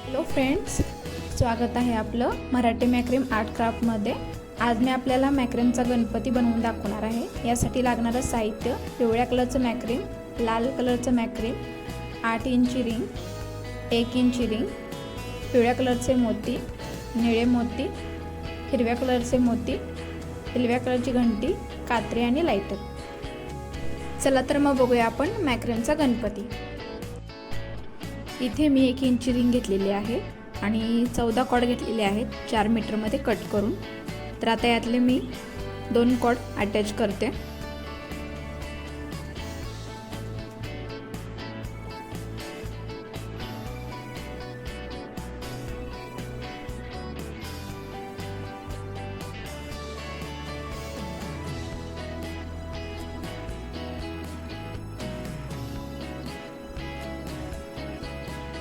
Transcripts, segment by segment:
Hello friends, स्वागत आहे आपलं मराठी मॅक्रेम आर्ट क्राफ्टमध्ये। आज मी आपल्याला मॅक्रेमचा गणपती बनवून दाखवणार आहे। यासाठी लागणारं साहित्य: पिवळ्या कलरचं मॅक्रेम, लाल कलरचं मॅक्रेम, 8 इंची रिंग, 1 इंची रिंग, पिवळ्या कलरचे मोती, निळे मोती, हिरव्या कलरचे मोती, हिरव्या कलरची घंटी, कात्री आणि लायटर। चला तर मग बघूया आपण मॅक्रेमचा गणपती। इथे मी 1 इंची रिंग घेतलेली आहे आणि 14 कॉर्ड घेतलेले आहेत 4 मीटरमध्ये कट करून। तर आता यातले मी 2 कॉर्ड अटॅच करते।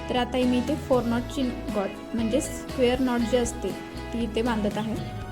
तर आता मी इथे 4 नॉटची गॉट म्हणजे स्क्वेअर नॉट जी असते ती इथे बांधत आहे।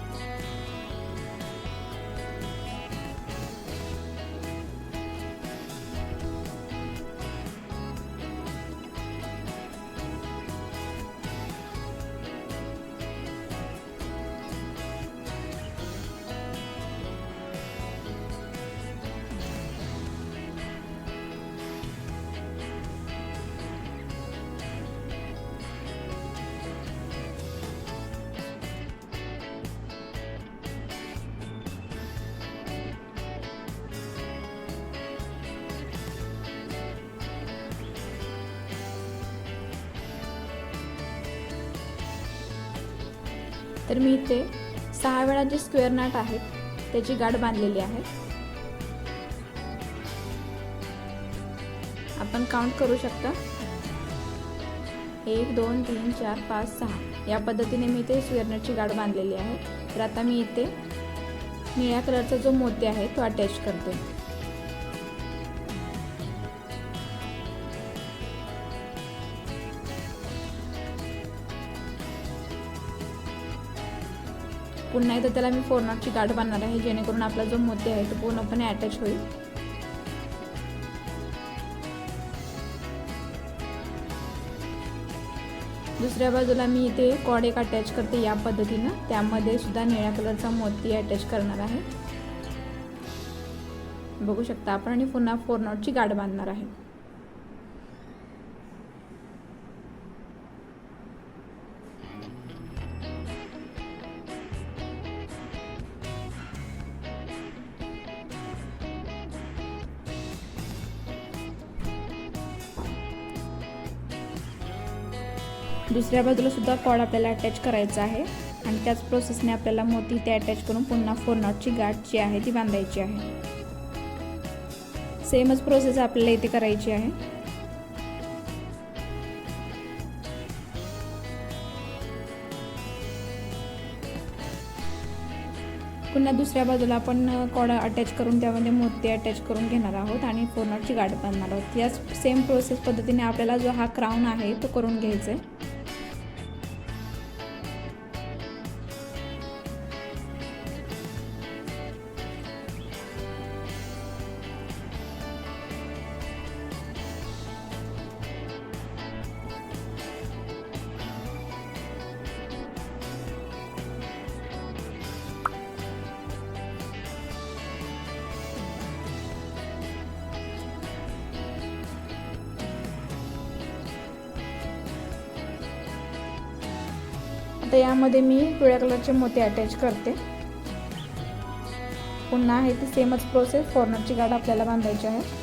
तर मी इथे 6 वेळा जे स्क्वेअर नॉट आहेत त्याची गाठ बांधलेली आहे। आपण काउंट करू शकता, 1 2 3 4 5 6 या पद्धतीने मी इथे स्क्वेअर नॉटची गाठ बांधलेली आहे। तर आता मी इथे निळ्या कलरचा जो मोती आहे तो अटॅच करते। पुन्हा एकदा त्याला मी 4 नॉटची गाठ बांधणार आहे, जेणेकरून आपला जो मोती आहे तो पूर्णपणे अटॅच होईल। दुसऱ्या बाजूला मी इथे कॉर्ड एक अटॅच करते या पद्धतीनं। त्यामध्ये सुद्धा निळ्या कलरचा मोती अटॅच करणार आहे, बघू शकता आपण। आणि पुन्हा 4 नॉटची गाठ बांधणार आहे। दुसऱ्या बाजूला सुद्धा कॉर्ड आपल्याला अटॅच करायचा आहे आणि त्याच प्रोसेसने आपल्याला मोती ते अटॅच करून पुन्हा 4 नॉटची गाठ जी आहे ती बांधायची आहे। सेमच प्रोसेस आपल्याला इथे करायची आहे। पुन्हा दुसऱ्या बाजूला आपण कॉर्ड अटॅच करून त्यामध्ये मोती अटॅच करून घेणार आहोत आणि 4 नॉटची गाठ बांधणार आहोत। याच सेम प्रोसेस पद्धतीने आपल्याला जो हा क्राउन आहे तो करून घ्यायचा आहे। आता यामध्ये मी पिवळ्या कलरचे मोती अटॅच करते। पुन्हा आहे ती सेमच प्रोसेस, 4 नॉटची गाठ आपल्याला बांधायची आहे।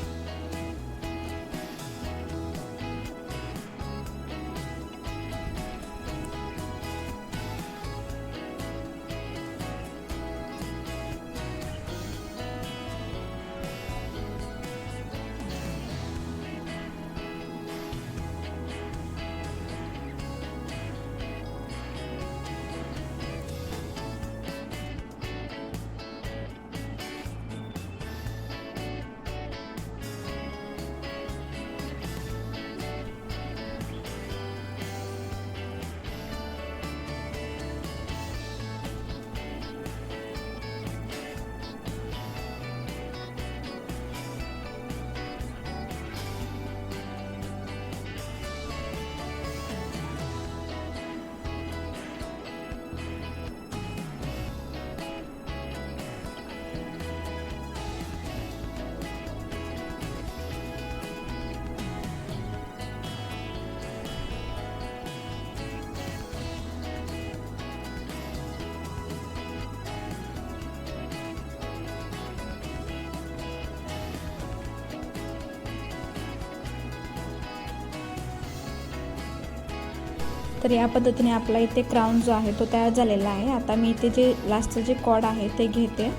तर या पद्धतीने आपला इथे क्राउन जो आहे तो तयार झालेला आहे। आता मी इथे जे लास्टचं जे कॉर्ड आहे ते घेते,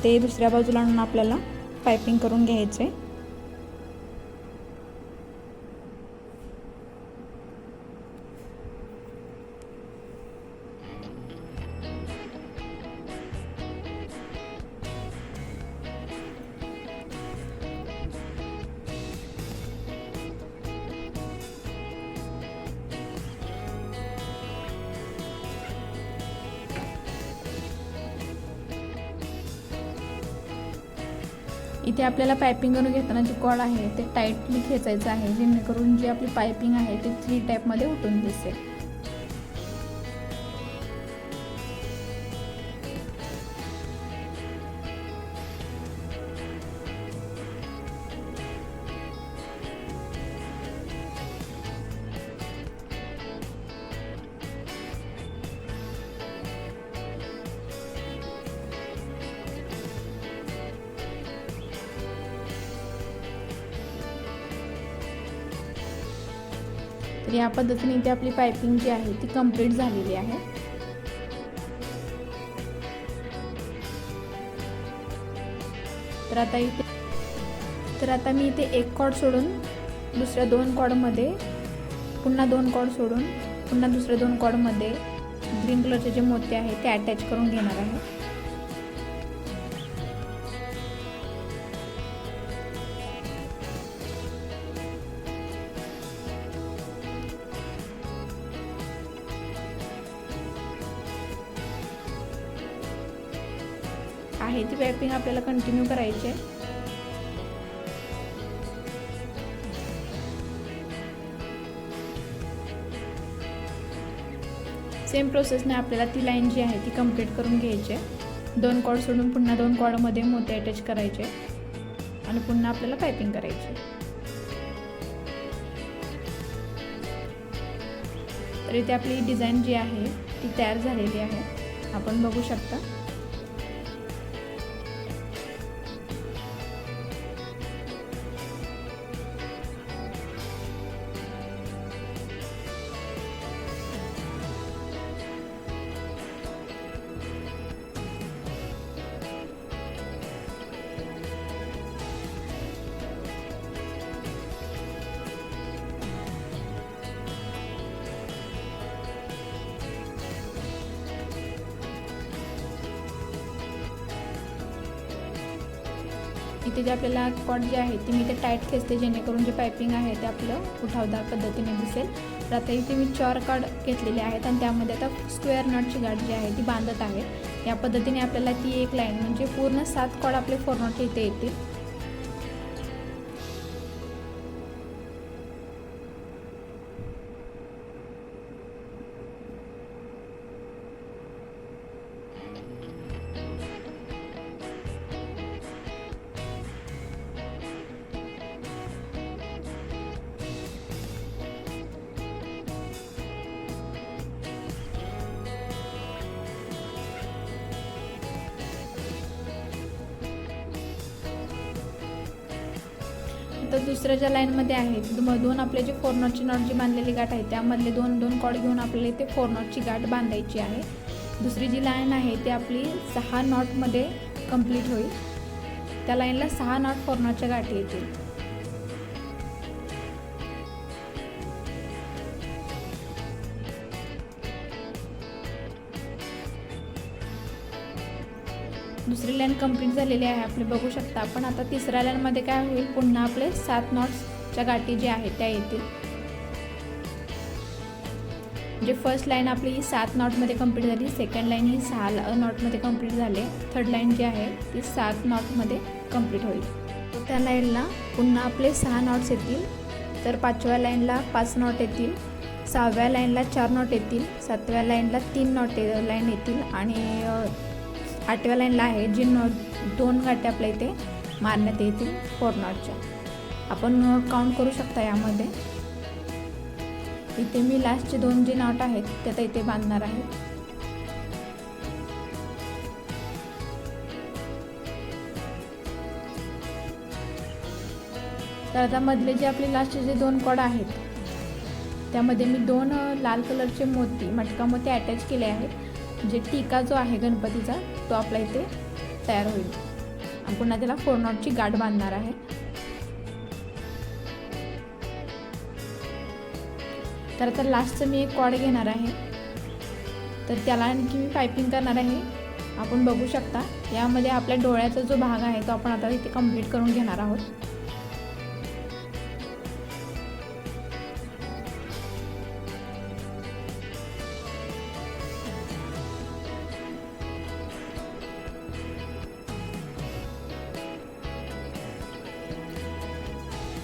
ते दुसऱ्या बाजूला आणून आपल्याला पाइपिंग करून घ्यायचे। इथे आपल्याला पाइपिंग करून घेताना जे कॉर्ड आहे ते टाईटली खेचायचं आहे, जेणेकरून जी आपली पाइपिंग आहे ती 3 टाईपमध्ये उठून दिसेल। तर या पद्धतीने इथे आपली पाइपिंग जी आहे ती कंप्लीट झालेली आहे। तर आता मी इथे एक कॉर्ड सोडून दुसऱ्या 2 कॉर्डमध्ये, पुन्हा 2 कॉर्ड सोडून पुन्हा दुसऱ्या 2 कॉर्डमध्ये ग्रीन कलरचे जे मोती आहेत ते अटॅच करून घेणार आहे। ती पाइपिंग आपल्याला कंटिन्यू करायची आहे। सेम प्रोसेसने आपल्याला ती लाईन जी आहे ती कंप्लीट करून घ्यायची आहे। 2 कॉर्ड सोडून पुन्हा 2 कॉर्डमध्ये मोती अटॅच करायचे आणि पुन्हा आपल्याला पाइपिंग करायची। तर इथे आपली डिझाइन जी आहे ती तयार झालेली आहे, आपण बघू शकता। इथे जे आपल्याला कॉर्ड जे आहे ती मी ते टाईट खेचते, जेणेकरून जे पाइपिंग आहे ते आपलं उठावदार पद्धतीने दिसेल। तर आता इथे मी 4 कॉर्ड घेतलेले आहेत आणि त्यामध्ये आता स्क्वेअर नटची गाठ जी आहे ती बांधत आहे। या पद्धतीने आपल्याला ती एक लाईन म्हणजे पूर्ण 7 कॉर्ड आपले 4 नटचे इथे येतील। तर दुसऱ्या ज्या लाईनमध्ये आहेत मधून आपले जे 4 नॉटची नॉट जी बांधलेली गाठ आहे त्यामधले 2 कॉर्ड घेऊन आपल्याला इथे 4 नॉटची गाठ बांधायची आहे। दुसरी जी लाईन आहे ती आपली 6 नॉटमध्ये कंप्लीट होईल। त्या लाईनला 6 नॉट 4 नॉटच्या गाठी येतील। दुसरी लाईन कंप्लीट झालेली आहे आपले बघू शकता आपण। आता तिसऱ्या लाईनमध्ये काय होईल, पुन्हा आपले 7 नॉट्सच्या गाठी जे आहेत त्या येतील। म्हणजे फर्स्ट लाईन आपली 7 नॉटमध्ये कंप्लीट झाली, सेकंड लाईन ही 6 नॉटमध्ये कंप्लीट झाली, थर्ड लाईन जी आहे ती 7 नॉटमध्ये कंप्लीट होईल। त्या लाईनला पुन्हा आपले 6 नॉट्स येतील। तर 5व्या लाईनला 5 नॉट येतील, 6व्या लाईनला 4 नॉट येतील, 7व्या लाईनला 3 नॉट लाईन येतील आणि 8व्या लाईनला आहे जी 2 गाठी आपल्या इथे मारण्यात येतील 4 नॉटच्या। आपण काउंट करू शकता यामध्ये। इथे मी लास्टचे 2 जे नॉट आहेत ते आता इथे बांधणार आहे। तर आता मधले जे आपले लास्टचे जे 2 कॉर्ड आहेत त्यामध्ये मी 2 लाल कलरचे मोती मटका मोती अटॅच केले आहेत. जे टीका जो आहे गणपतीचा तो आपला इथे तयार होईल. आणि पुन्हा त्याला 4 नॉटची गाठ बांधणार आहे. तर आता लास्टचं मी एक कॉर्ड घेणार आहे. तर त्याला आणखी मी पायपिंग करणार आहे. आपण बघू शकता यामध्ये आपल्या डोळ्याचा जो भाग आहे तो आपण आता इथे कंप्लीट करून घेणार आहोत.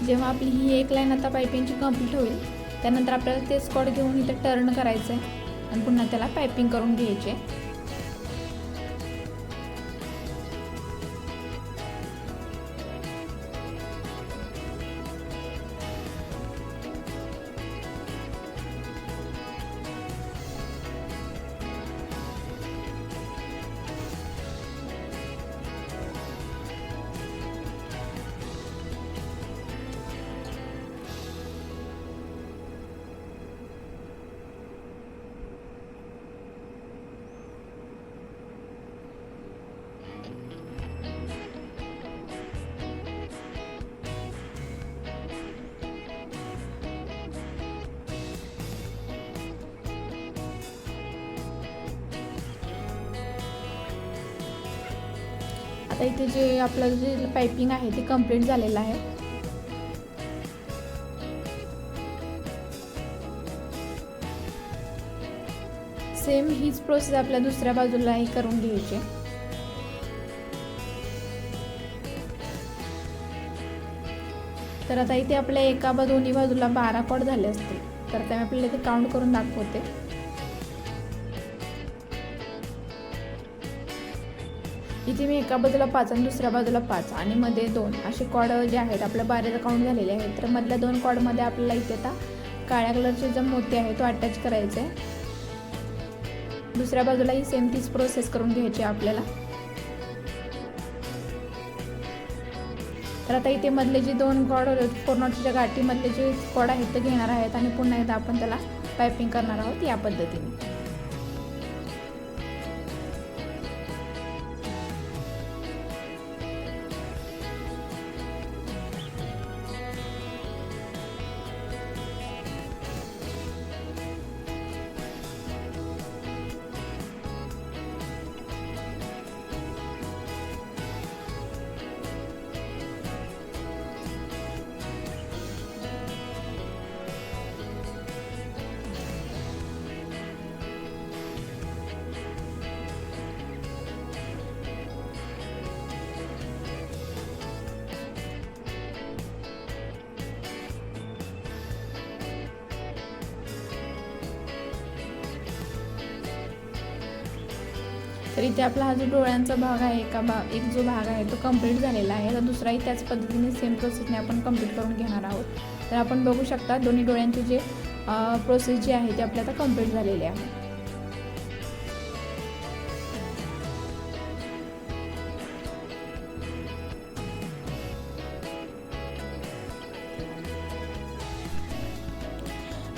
जेव्हा आपली ही एक लाईन आता पायपिंगची कंप्लीट होईल त्यानंतर आपल्याला तेच कॉर्ड घेऊन इथे टर्न करायचं आहे आणि पुन्हा त्याला पायपिंग करून घ्यायचे. आता इथे जे आपलं जे पाइपिंग आहे ते कंप्लीट झालेलं आहे. सेम हीच प्रोसेस आपल्या दुसऱ्या बाजूलाही करून घ्यायची. तर आता इथे आपल्या एका दोन्ही बाजूला 12 कॉर्ड झाले असतील. तर ते आपल्याला इथे काउंट करून दाखवते. इथे मी एका बाजूला 5 आणि दुसऱ्या बाजूला 5 आणि मध्ये 2 असे कॉर्ड जे आहेत आपल्या 12चा काउंट झालेले आहेत. तर मधल्या 2 कॉर्डमध्ये आपल्याला इथे आता काळ्या कलरचे जो मोती आहे तो अटॅच करायचा आहे. दुसऱ्या बाजूलाही सेम तीच प्रोसेस करून घ्यायची आहे आपल्याला. तर आता इथे मधले जे 2 कॉर्ड 4 नॉटच्या गाठीमधले जे कॉर्ड आहेत ते घेणार आहेत आणि पुन्हा एकदा आपण त्याला पाइपिंग करणार आहोत या पद्धतीने. तर इथे आपला हा जो डोळ्यांचा भाग आहे एक जो भाग आहे तो कंप्लीट झालेला आहे. तर दुसराही त्याच पद्धतीने सेम प्रोसेसने आपण कंप्लीट करून घेणार आहोत. तर आपण बघू शकता दोन्ही डोळ्यांची जे प्रोसेस जी आहे ती आपल्या आता कंप्लीट झालेली आहे.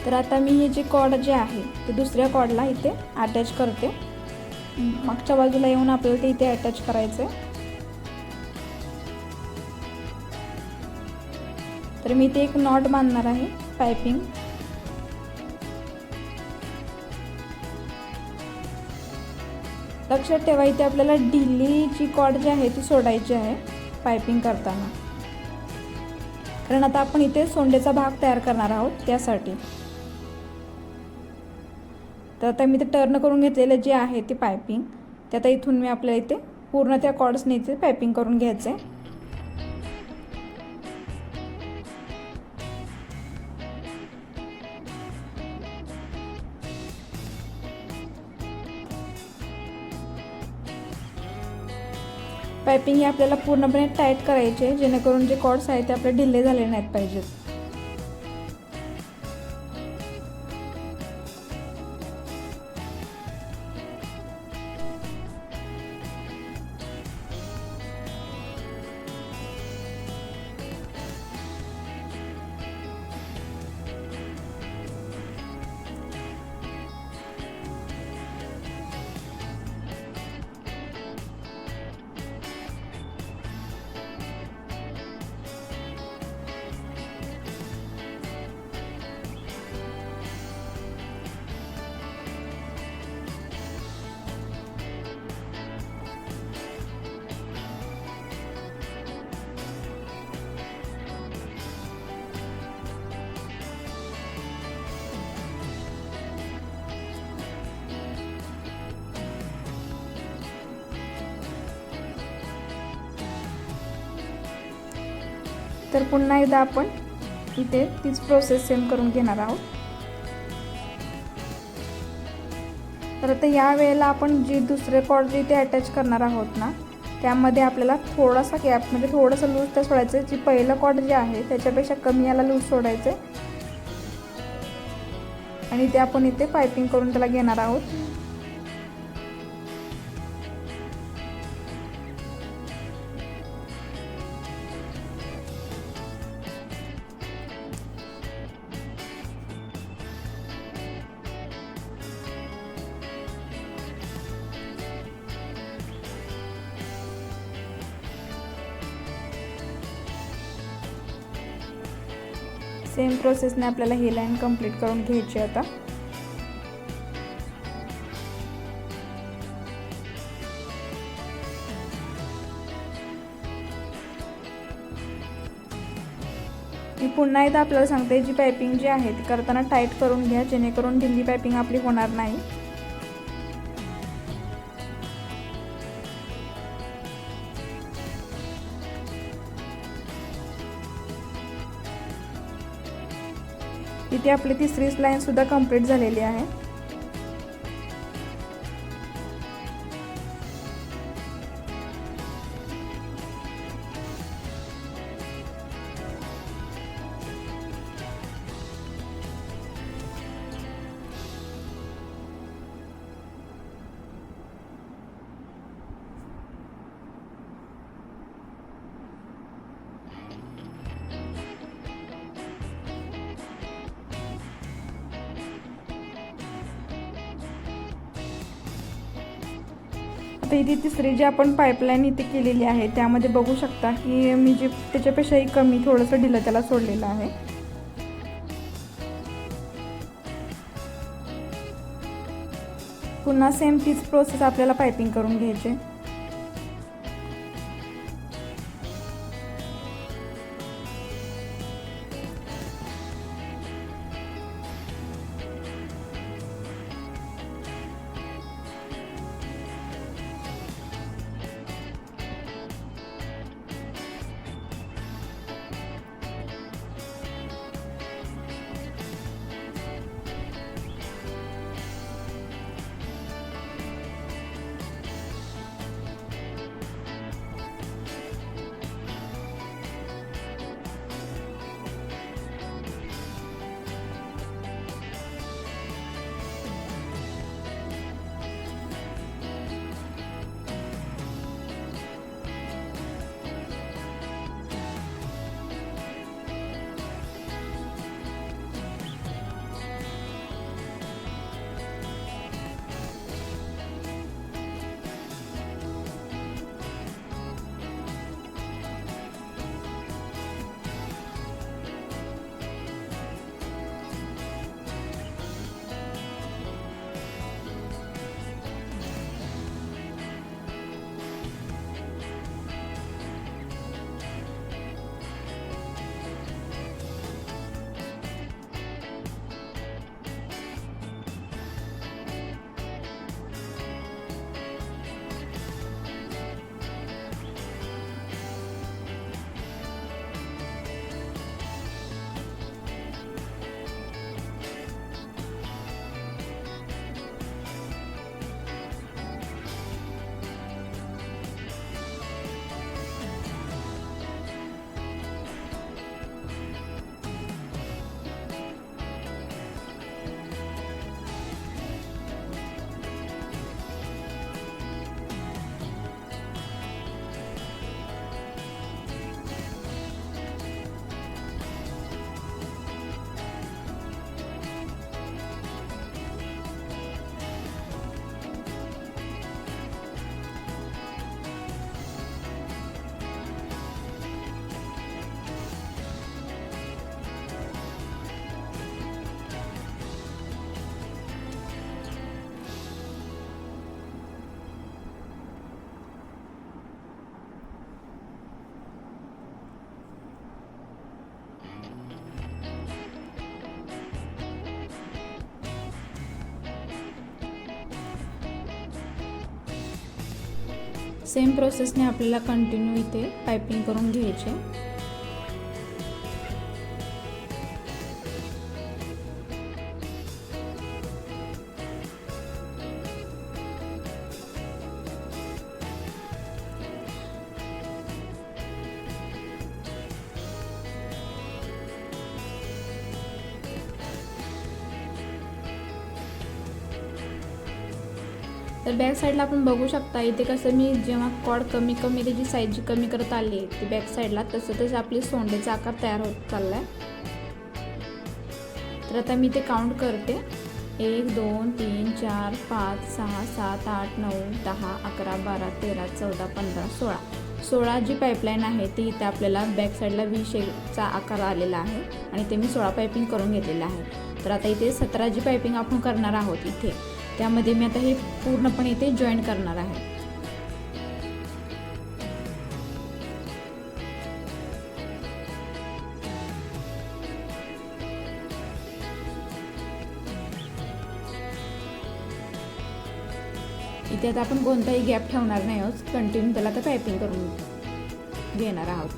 तर आता मी हे जे कॉर्ड जे आहे ते दुसऱ्या कॉर्डला इथे अटॅच करते. मागच्या बाजूला येऊन आपल्याला ते इथे अटॅच करायचं आहे. तर मी इथे एक नॉट बांधणार आहे पाइपिंग. लक्षात ठेवा इथे आपल्याला ढिली जी कॉर्ड जी आहे ती सोडायची आहे पाइपिंग करताना, कारण आता आपण इथे सोंडेचा भाग तयार करणार आहोत त्यासाठी. तर आता मी ते टर्न करून घेतलेलं जे आहे ते पाइपिंग ते आता इथून मी आपल्याला इथे पूर्ण त्या कॉर्ड्सने इथे पाइपिंग करून घ्यायचं आहे. पाइपिंग ही आपल्याला पूर्णपणे टाईट करायची आहे जेणेकरून जे कॉर्ड्स आहेत ते आपले ढिले झाले नाहीत पाहिजेत. तर पुन्हा एकदा आपण इथे तीच प्रोसेस सेम करून घेणार आहोत. तर आता या वेळेला आपण जी दुसरे कॉर्ड जे इथे अटॅच करणार आहोत ना, त्यामध्ये आपल्याला थोडासा गॅप म्हणजे थोडंसं लूज तर सोडायचं. जी पहिलं कॉर्ड जे आहे त्याच्यापेक्षा कमी याला लूज सोडायचं आणि ते आपण इथे पायपिंग करून त्याला घेणार आहोत. सेम प्रोसेसने आपल्याला ही लाईन कंप्लीट करून घ्यायची आता. मी पुन्हा एकदा आपल्याला सांगते, जी पायपिंग जी आहे ती करताना टाईट करून घ्या, जेणेकरून ढिल्ली पायपिंग आपली होणार नाही. इथे आपली तिसरी लाईन सुद्धा कंप्लीट झालेली आहे. आता इथे तिसरी जी आपण पाईपलाईन इथे केलेली आहे त्यामध्ये बघू शकता की मी जे त्याच्यापेक्षाही कमी थोडंसं ढिलं त्याला सोडलेलं आहे. पुन्हा सेम तीच प्रोसेस आपल्याला पायपिंग करून घ्यायची. सेम प्रोसेसने आपल्याला कंटिन्यू इथे पाइपिंग करून घ्यायचे. तर बॅक साईडला आपण बघू शकता इथे कसं मी जेव्हा कॉड कमी त्याची साईज जी कमी करत आली आहे ती बॅक साईडला, तसं आपली सोंडेचा आकार तयार होत चालला आहे. तर आता मी ते काउंट करते. 1 2 3 4 5 6 7 8 9 10 11 12 13 14 15 16 जी पाईपलाईन आहे ती इथे आपल्याला बॅक साईडला व्ही शेपचा आकार आलेला आहे आणि ते मी 16 पायपिंग करून घेतलेलं आहे. तर आता इथे 17 जी पायपिंग आपण करणार आहोत इथे, त्यामध्ये मी आता हे पूर्णपणे इथे जॉईन करणार आहे. इथे आता आपण कोणताही गॅप ठेवणार नाही आहोत, कंटिन्यू त्याला आता पायपिंग करून घेणार आहोत.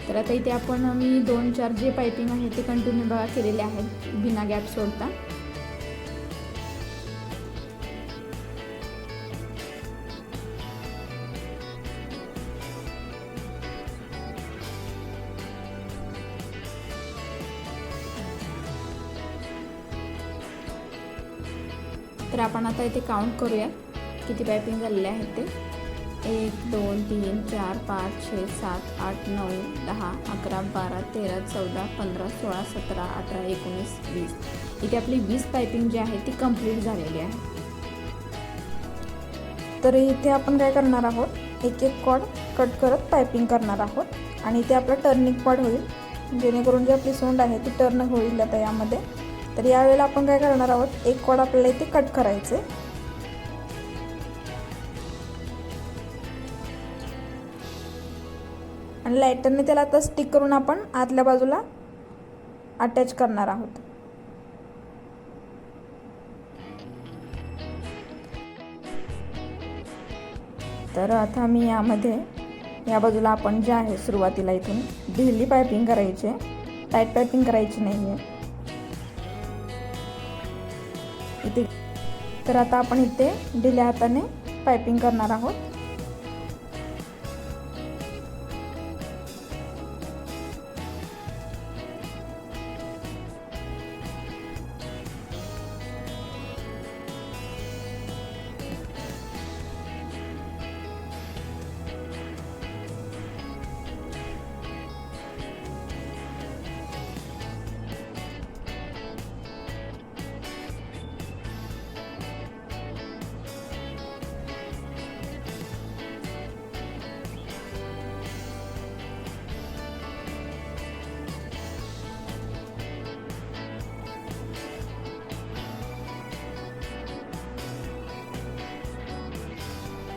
तर आता इथे आपण मी 2-4 जे पायपिंग आहे ते कंटिन्यू बघा केलेले आहेत बिना गॅप सोडता. तर आपण आता इथे काउंट करूया किती पायपिंग झालेले आहेत ते. 1 2 3 4 5 6 7 8 9 10 11 12 13 14 15 16 17 18 19 20. इथे आपली 20 पायपिंग जी आहे ती कंप्लीट झालेली आहे. तर इथे आपण काय करणार आहोत, एक कॉर्ड कट करत पायपिंग करणार आहोत आणि इथे आपला टर्निंग कॉर्ड होईल, जेणेकरून जी आपली सोंड आहे ती टर्न होईल आता यामध्ये. तर यावेळेला आपण काय करणार आहोत, एक कॉर्ड आपल्याला इथे कट करायचे आणि लायटरने त्याला आता स्टिक करून आपण आतल्या बाजूला अटॅच करणार आहोत. तर आता मी यामध्ये या बाजूला आपण जे आहे सुरुवातीला इथून ढिली पायपिंग करायची आहे, टाईट पायपिंग करायची नाही आहे इथे. तर आता आपण इथे ढिल्या हाताने पायपिंग करणार आहोत.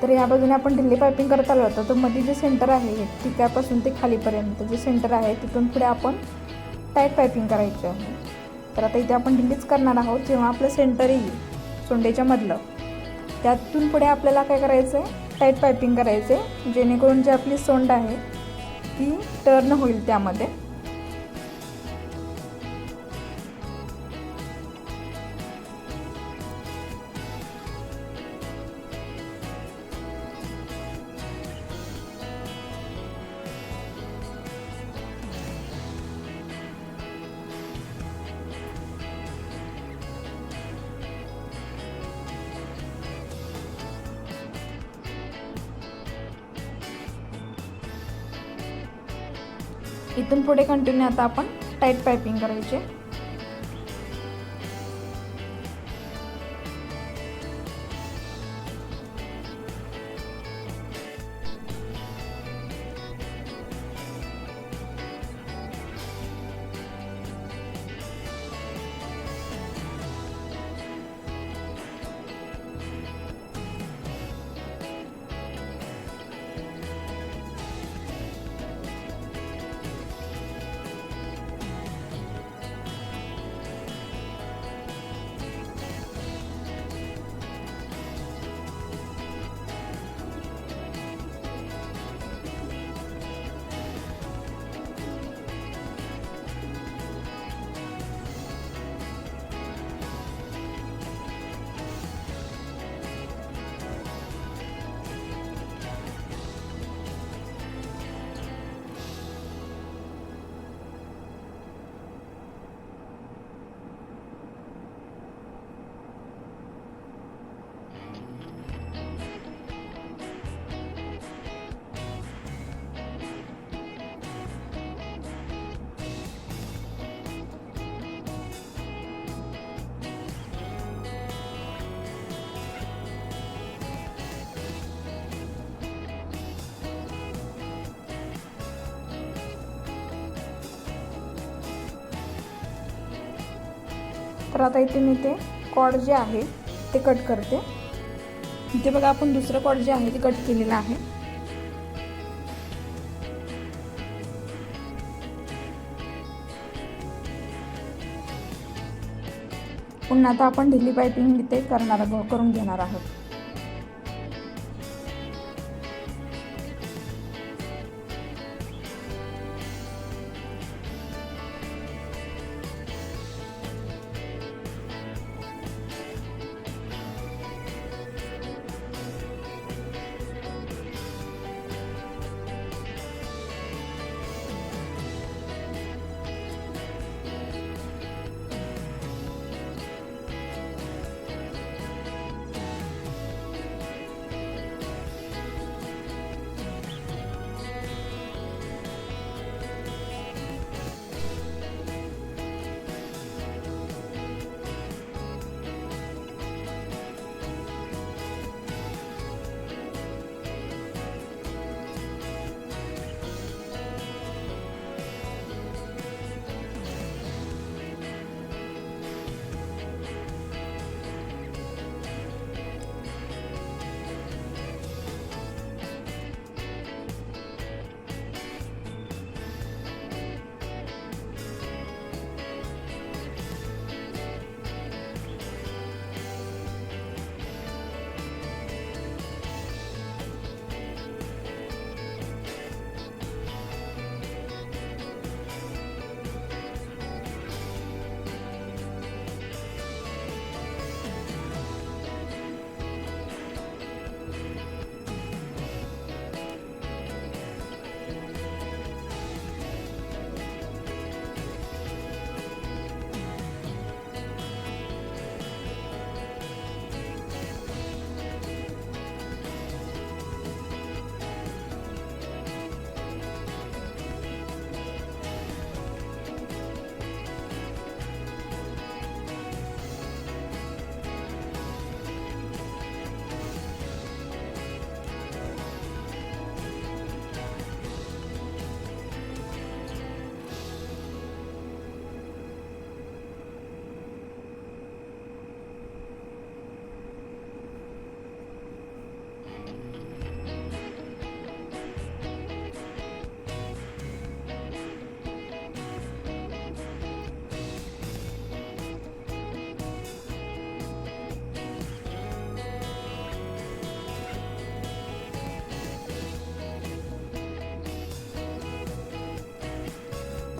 तर या बाजूने आपण ढिल्ली पायपिंग करत आलो होतो, तर मध्ये जे सेंटर आहे टिक्यापासून ते खालीपर्यंत जे सेंटर आहे तिथून पुढे आपण टाईट पायपिंग करायची आहे. तर आता इथे आपण ढिल्लीच करणार आहोत. जेव्हा आपलं सेंटर येईल सोंडेच्या मधलं, त्यातून पुढे आपल्याला काय करायचं आहे, टाईट पायपिंग करायचे, जेणेकरून जी आपली सोंड आहे ती टर्न होईल त्यामध्ये. इथून पुढे कंटिन्यू आता आपण टाईट पायपिंग करायचे. तर आता इथे मी ते कॉर्ड जे आहे ते कट करते. इथे बघा आपण दुसरं कॉर्ड जे आहे ते कट केलेलं आहे. पुन्हा आता आपण ढिली पाइपिंग इथे करून घेणार आहोत.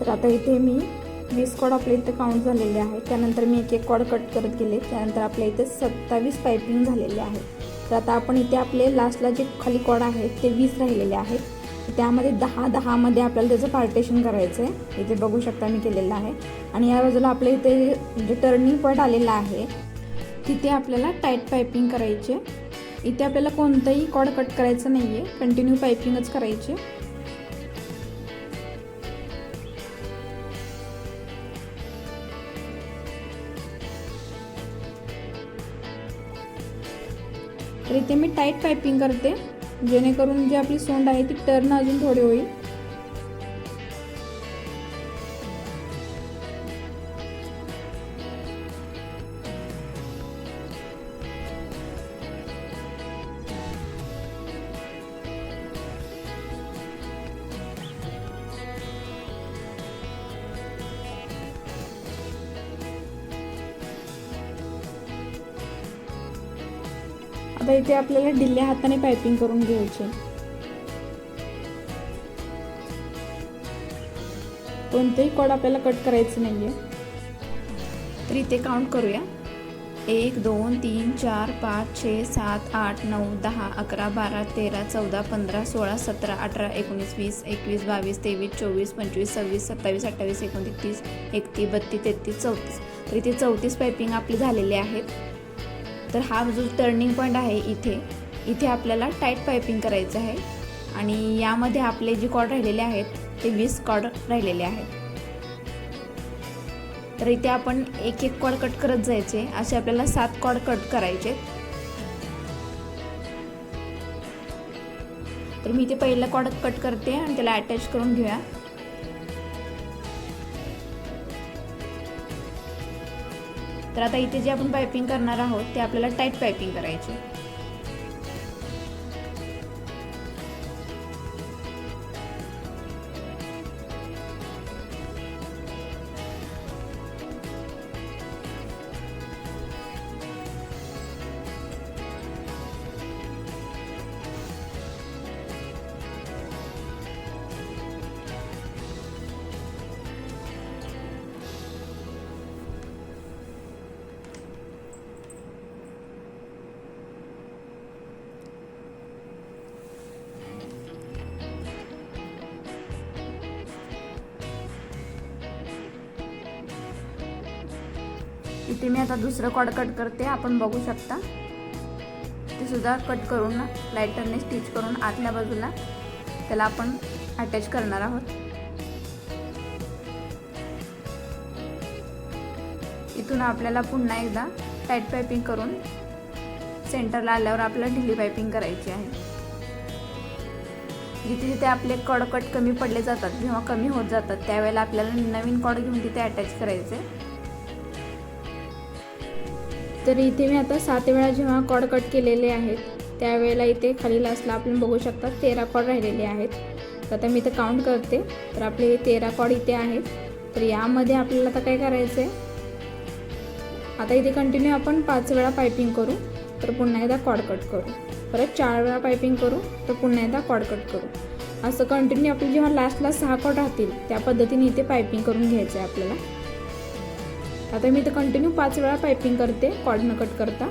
तर आता इथे मी 20 कॉर्ड आपल्या इथे काउंट झालेले आहेत. त्यानंतर मी एक कॉर्ड कट करत गेले. त्यानंतर आपल्या इथे 27 पाइपिंग झालेले आहे. तर आता आपण इथे आपले लास्टला जे खाली कॉर्ड आहेत ते 20 राहिलेले आहेत. त्यामध्ये 10 मध्ये आपल्याला त्याचं पार्टेशन करायचं आहे. इथे बघू शकता मी केलेलं आहे. आणि या बाजूला आपल्या इथे जे टर्निंग पॉईंट आलेला आहे तिथे आपल्याला टाईट पाइपिंग करायचे. इथे आपल्याला कोणतंही कॉर्ड कट करायचं नाही आहे, कंटिन्यू पाइपिंगच करायची. तर इथे मी टाईट पाइपिंग करते जेणेकरून जी आपली सोंड आहे ती टर्न अजून थोडी होईल. आता इथे आपल्याला ढिल्या हाताने पाइपिंग करून घ्यायची. कोणतेही कॉर्ड आपल्याला कट करायचं नाहीये. तर इथे काउंट करूया. 1 2 3 4 5 6 7 8 9 10 11 12 13 14 15 16 17 18 19 20 21 22 23 24 25 26 27 28 29 30 31 32 33 34. तर इथे 34 पाइपिंग आपली झालेली आहेत. तर हा जो टर्निंग पॉईंट आहे इथे आपल्याला टाईट पाइपिंग करायचं आहे. आणि यामध्ये आपले जे कॉर्ड राहिलेले आहेत ते 20 कॉर्ड राहिलेले आहेत. तर इथे आपण एक कॉर्ड कट करत जायचे. असे आपल्याला 7 कॉर्ड कट करायचे. तर मी इथे पहिला कॉर्ड कट करते आणि त्याला अटॅच करून घेऊया. 1 तर आता इथे जे आपण पायपिंग करणार आहोत ते आपल्याला टाईट पायपिंग करायची. इथे मी आता दुसरं कॉर्ड कट करते. आपण बघू शकता ते सुद्धा कट करून लायटरने स्टिच करून आतल्या बाजूला त्याला आपण अटॅच करणार आहोत. इथून आपल्याला पुन्हा एकदा टाईट पायपिंग करून सेंटरला आल्यावर आपल्याला ढिली पायपिंग करायची आहे. जिथे जिथे आपले कॉर्ड कट कमी पडले जातात, जेव्हा कमी होत जातात त्यावेळेला आपल्याला नवीन कॉर्ड घेऊन तिथे अटॅच करायचे. तर इथे मी आता 7 वेळा जेव्हा कॉर्ड कट केलेले आहेत त्यावेळेला इथे खाली लास्टला आपण बघू शकता 13 कॉर्ड राहिलेले आहेत. तर आता मी इथे काउंट करते. तर आपले 13 कॉर्ड इथे आहेत. तर यामध्ये आपल्याला आता काय करायचं आहे, आता इथे कंटिन्यू आपण 5 वेळा पायपिंग करू. तर पुन्हा एकदा कॉर्ड कट करू, परत 4 वेळा पायपिंग करू, तर पुन्हा एकदा कॉर्ड कट करू. असं कंटिन्यू आपले जेव्हा लास्टला 6 कॉर्ड राहतील त्या पद्धतीने इथे पायपिंग करून घ्यायचं आहे आपल्याला. आता मी इथे कंटिन्यू 5 वेळा पायपिंग करते कॉर्ड न कट करता.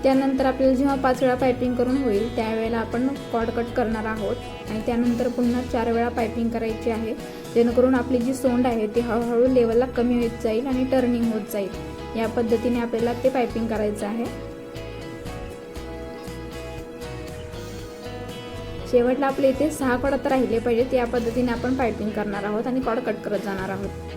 त्यानंतर आपल्याला जेव्हा 5 वेळा पायपिंग करून होईल त्यावेळेला आपण कॉर्ड कट करणार आहोत आणि त्यानंतर पुन्हा 4 वेळा पायपिंग करायची आहे, जेणेकरून आपली जी सोंड आहे ती हळूहळू लेवलला कमी होत जाईल आणि टर्निंग होत जाईल. या पद्धतीने आपल्याला ते पायपिंग करायचं आहे. शेवटला आपले इथे 6 कॉर्ड आता राहिले पाहिजेत. या पद्धतीने आपण पायपिंग करणार आहोत आणि कॉर्ड कट करत जाणार आहोत.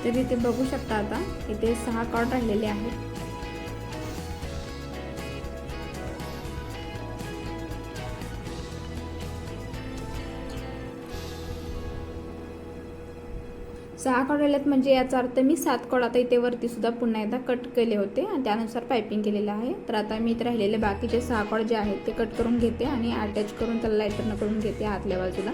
तर इथे बघू शकता आता इथे 6 कॉर्ड राहिलेले आहेत. सहा कॉर्ड राहिलेत म्हणजे याचा अर्थ मी 7 कॉर्ड आता इथे वरती सुद्धा पुन्हा एकदा कट केले होते आणि त्यानुसार पायपिंग केलेलं आहे. तर आता मी इथे राहिलेले बाकीचे 6 कॉर्ड जे आहेत ते कट करून घेते आणि अटॅच करून त्याला लायटरनं करून घेते आतल्या बाजूला.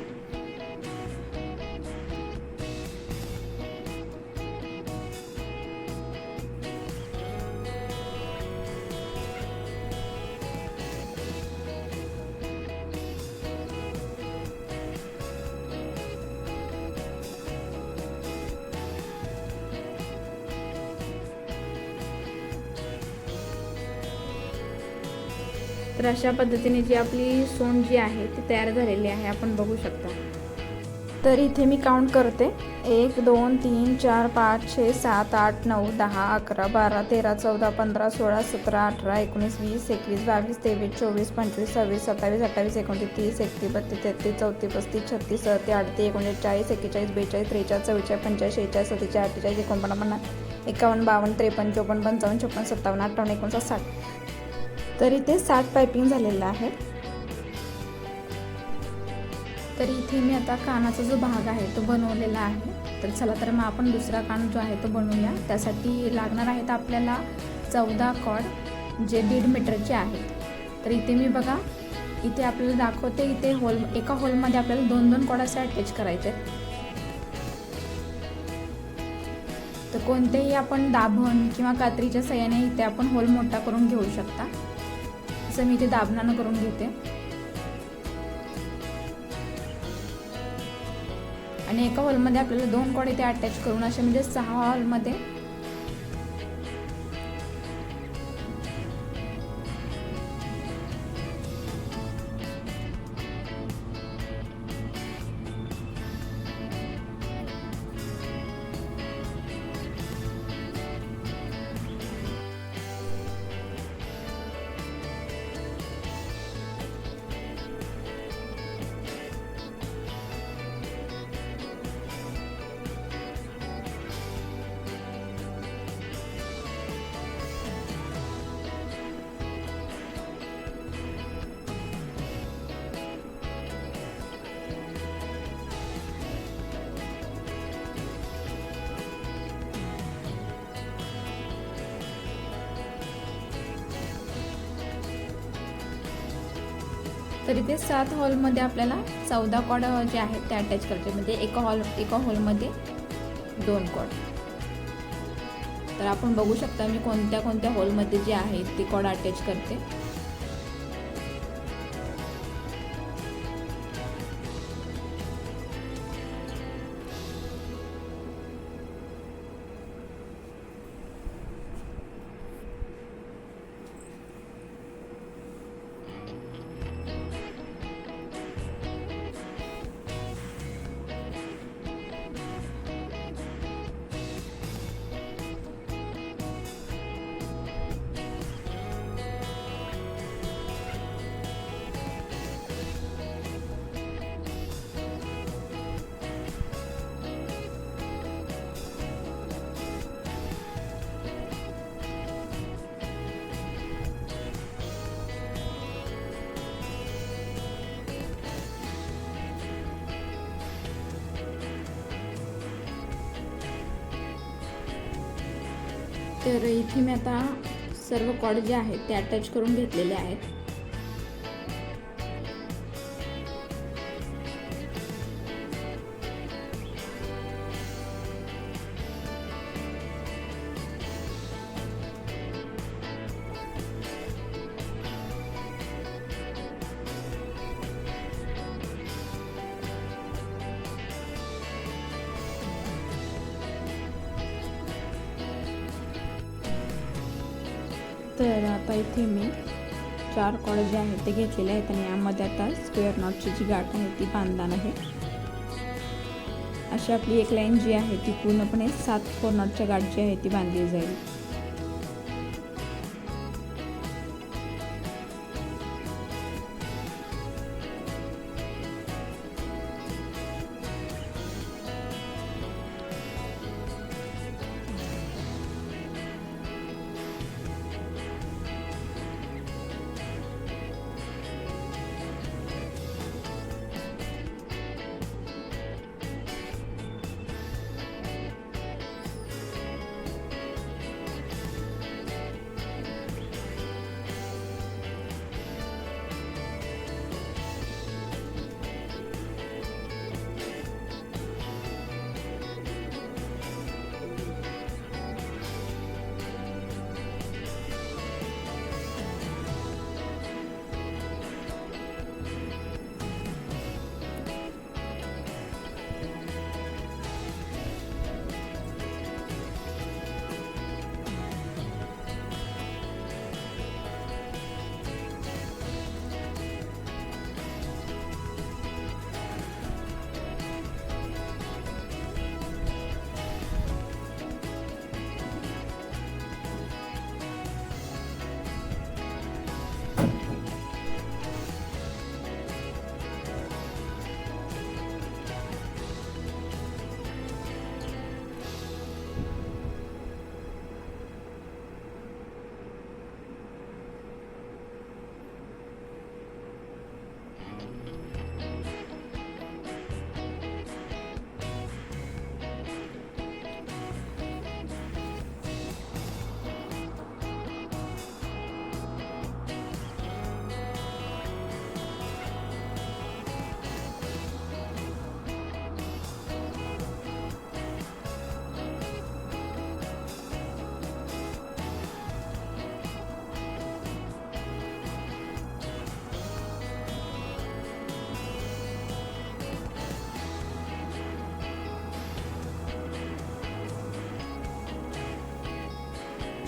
तर अशा पद्धतीने जी आपली सोंड जी आहे ती तयार झालेली आहे, आपण बघू शकता. तर इथे मी काउंट करते 1 2 3 4 5 6 7 8 9 10 11 12 13 14 15 16 17 18 19 20 21 22 23 24 25 26 27 28 29 30 31 32 33 34 35 36 37 38 39 40 41 42 43 44 45 46 47 47 48 49 51 52 53 54 55 56 57 58 59 60. तर इथे 60 पायपिंग झालेलं आहे. तर इथे मी आता कानाचा जो भाग आहे तो बनवलेला आहे. तर चला तर मग आपण दुसरा कान जो आहे तो बनवूया. त्यासाठी लागणार आहेत आपल्याला 14 कॉर्ड जे 1.5 मीटरचे आहेत. तर इथे मी बघा इथे आपल्याला दाखवते, इथे एका होलमध्ये आपल्याला 2-2 कॉर्ड असे अटॅच करायचे आहेत. तर कोणतेही आपण दाभण किंवा कात्रीच्या साहाय्याने इथे आपण होल मोठा करून घेऊ शकता. असं मी इथे दाबणानं करून घेते. आणि एका होलमध्ये आपल्याला 2 कॉर्ड इथे अटॅच करून असे म्हणजे 6 हॉलमध्ये तर इथे 7 हॉलमध्ये आपल्याला 14 कॉर्ड जे आहेत ते अटॅच करायचे, म्हणजे एका हॉलमध्ये 2 कॉर्ड. तर आपण बघू शकता मी कोणत्या हॉलमध्ये जे आहेत ते कॉर्ड अटॅच करते. तर इथे मी आता सर्व कॉर्ड जे आहेत ते अटॅच करून घेतलेले आहेत. तर आता इथे मी 4 कॉर्ड जे आहेत ते घेतलेले आहेत आणि यामध्ये आता स्क्वेअर नॉटची जी गाठ आहे ती बांधणार आहे. अशी आपली एक लाईन जी आहे ती पूर्णपणे 7 कोर नॉटच्या गाठ जी आहे ती बांधली जाईल.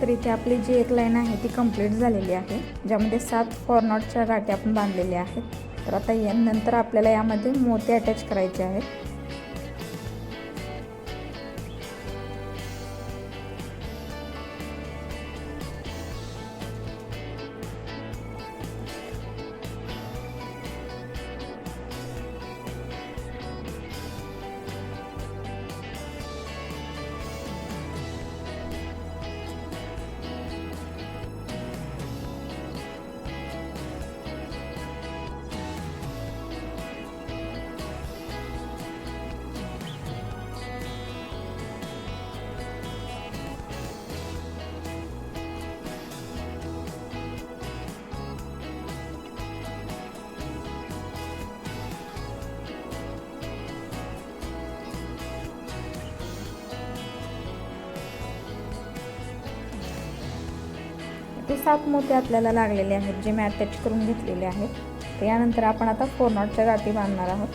तर इथे आपली जी एक लाईन आहे ती कंप्लीट झालेली आहे, ज्यामध्ये 7 कॉर्नरच्या गाठी आपण बांधलेल्या आहेत. तर आता नंतर आपल्याला यामध्ये मोती अटॅच करायचे आहेत. ते 7 मोती आपल्याला लागलेले आहेत, जे मी अटॅच करून घेतलेले आहेत. तर यानंतर आपण आता 4 नॉटच्या गाठी बांधणार आहोत.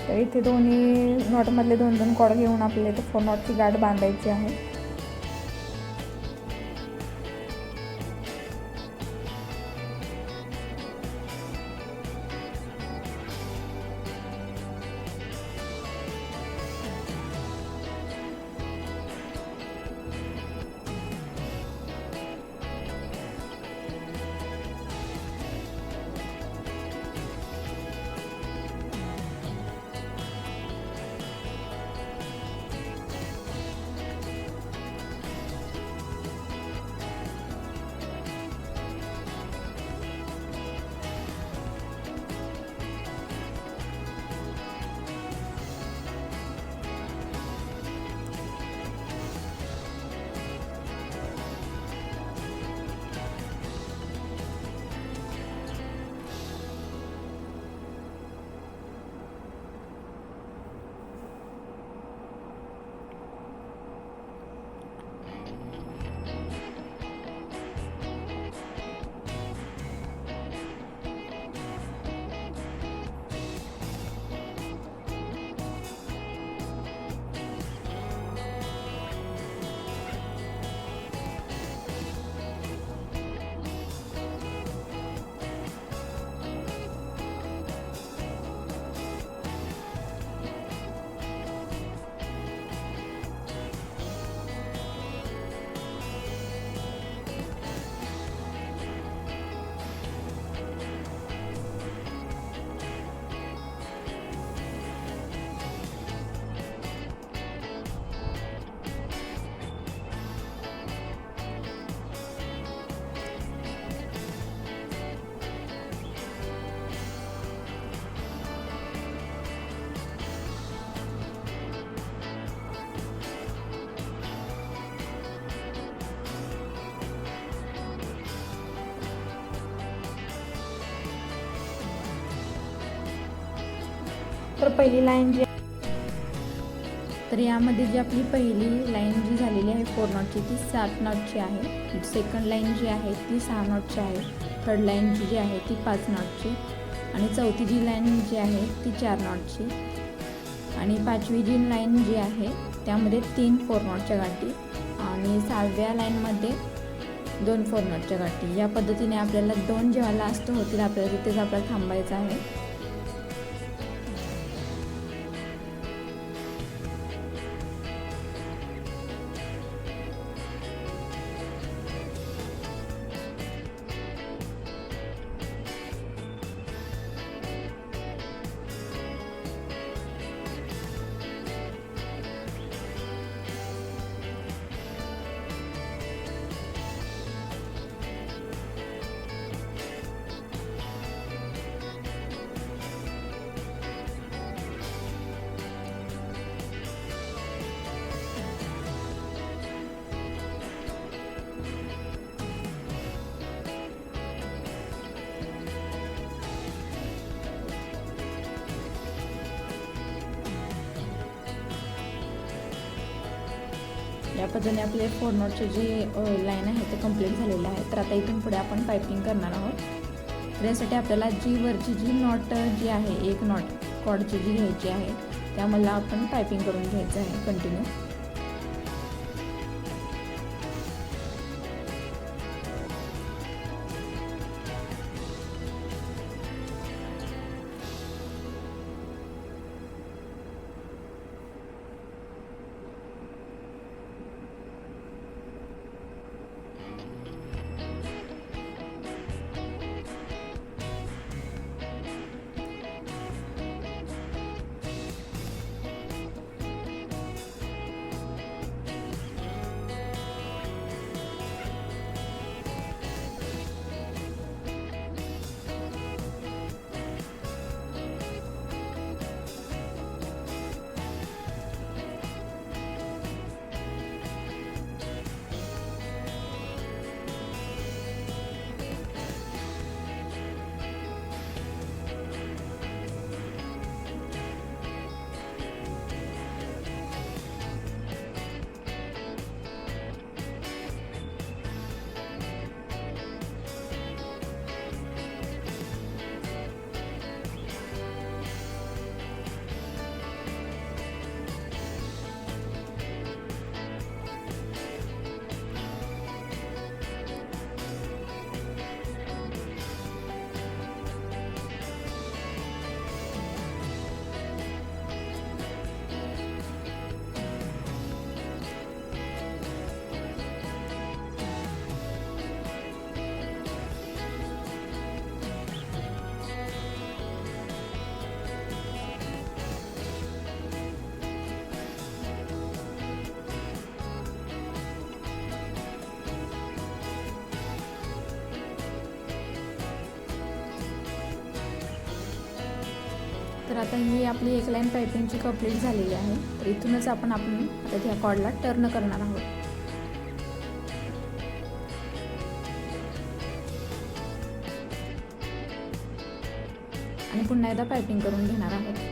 तर इथे दोन्ही नॉटमधले 2-2 कॉर्ड घेऊन आपल्याला इथे 4 नॉटची गाठ बांधायची आहे. तर पहिली लाईन जी तर यामध्ये जी आपली पहिली लाईन जी झालेली आहे 4 नॉटची ती 7 नॉटची आहे. सेकंड लाईन जी आहे ती 6 नॉटची आहे. थर्ड लाईन जी आहे ती 5 नॉटची आणि चौथी जी लाईन जी आहे ती 4 नॉटची आणि पाचवी जी लाईन जी आहे त्यामध्ये 3 4 नॉटच्या गाठी आणि 6व्या लाईनमध्ये 2 4 नॉटच्या गाठी. या पद्धतीने आपल्याला 2 जेव्हा लास्ट होतील आपल्याला तिथेच आपल्याला थांबायचं आहे. या पद्धतीने आपले 4 नॉटचे जे लाईन आहे ते कंप्लीट झालेलं आहे. तर आता इथून पुढे आपण पाइपिंग करणार आहोत. तर यासाठी आपल्याला वरची जी नॉट जी आहे, एक नॉट कॉर्डची जी घ्यायची आहे, त्यामध्ये आपण पायपिंग करून घ्यायचं आहे कंटिन्यू. तर आता ही आपली एक लाईन पायपिंगची कंप्लीट झालेली आहे. तर इथूनच आपण आता ह्या कॉर्डला टर्न करणार आहोत आणि पुन्हा एकदा पायपिंग करून घेणार आहोत.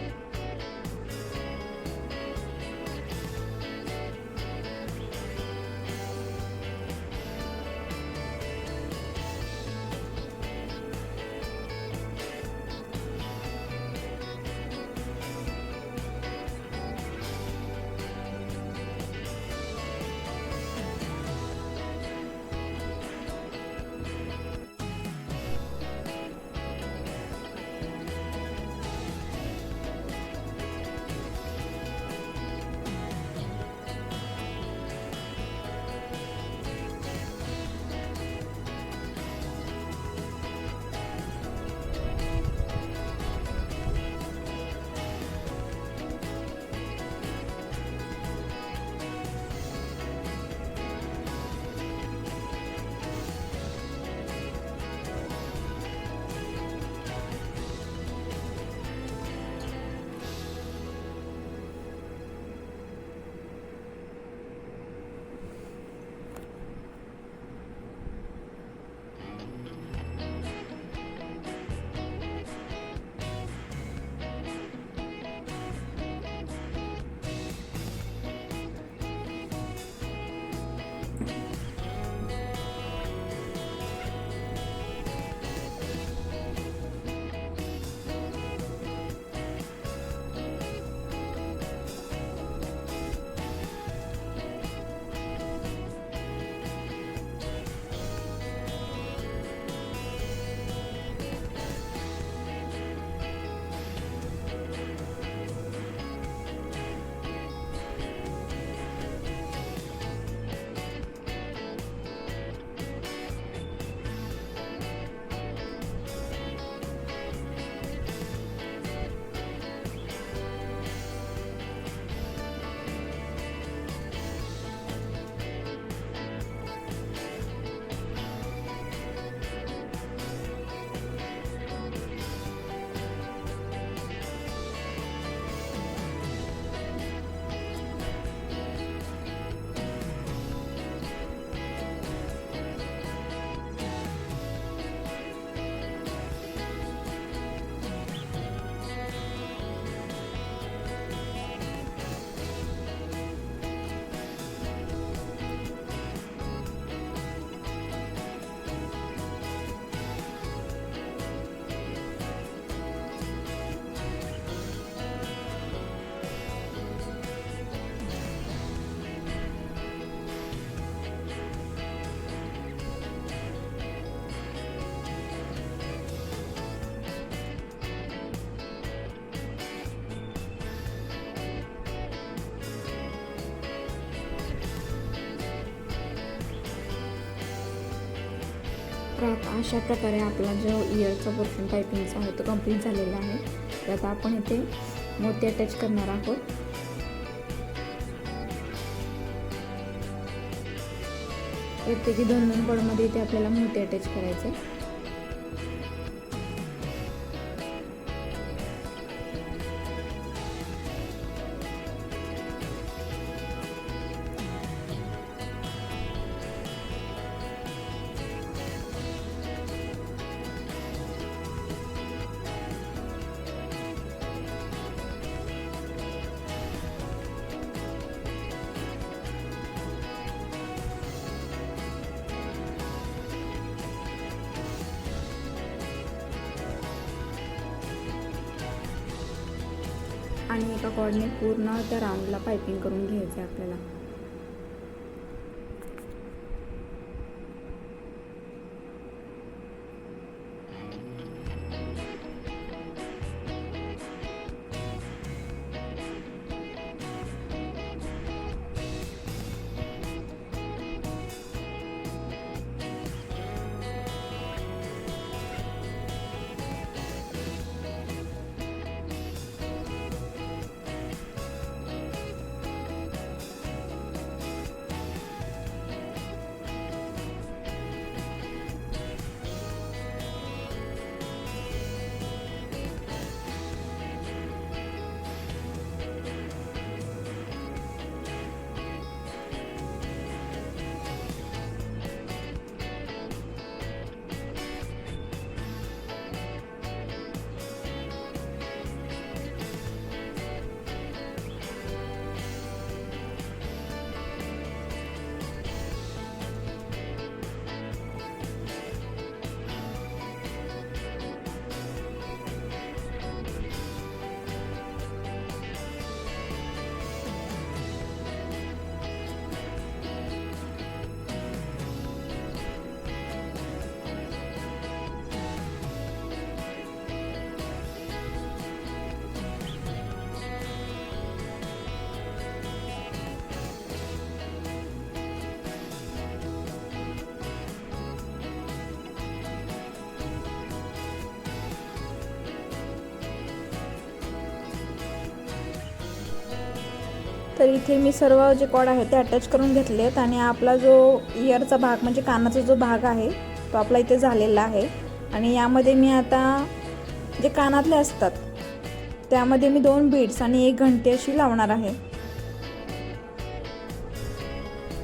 अशा प्रकारे आपला जो इयरचा पोर्शन पायपिंगचा आहे तो कंप्लीट झालेला आहे. तर आता आपण इथे मोती अटॅच करणार आहोत. प्रत्येकी 2-2 कॉर्डमध्ये इथे आपल्याला मोती अटॅच करायचे. आणि एका कॉर्डने पूर्ण त्या राऊंडला पायपिंग करून घ्यायचं आहे आपल्याला. तर इथे मी सर्व जे कॉर्ड आहेत ते अटॅच करून घेतलेत आणि आपला जो इयरचा भाग म्हणजे कानाचा जो भाग आहे तो आपला इथे झालेला आहे. आणि यामध्ये मी आता जे कानातले असतात त्यामध्ये मी 2 बीड्स आणि 1 घंटी अशी लावणार आहे.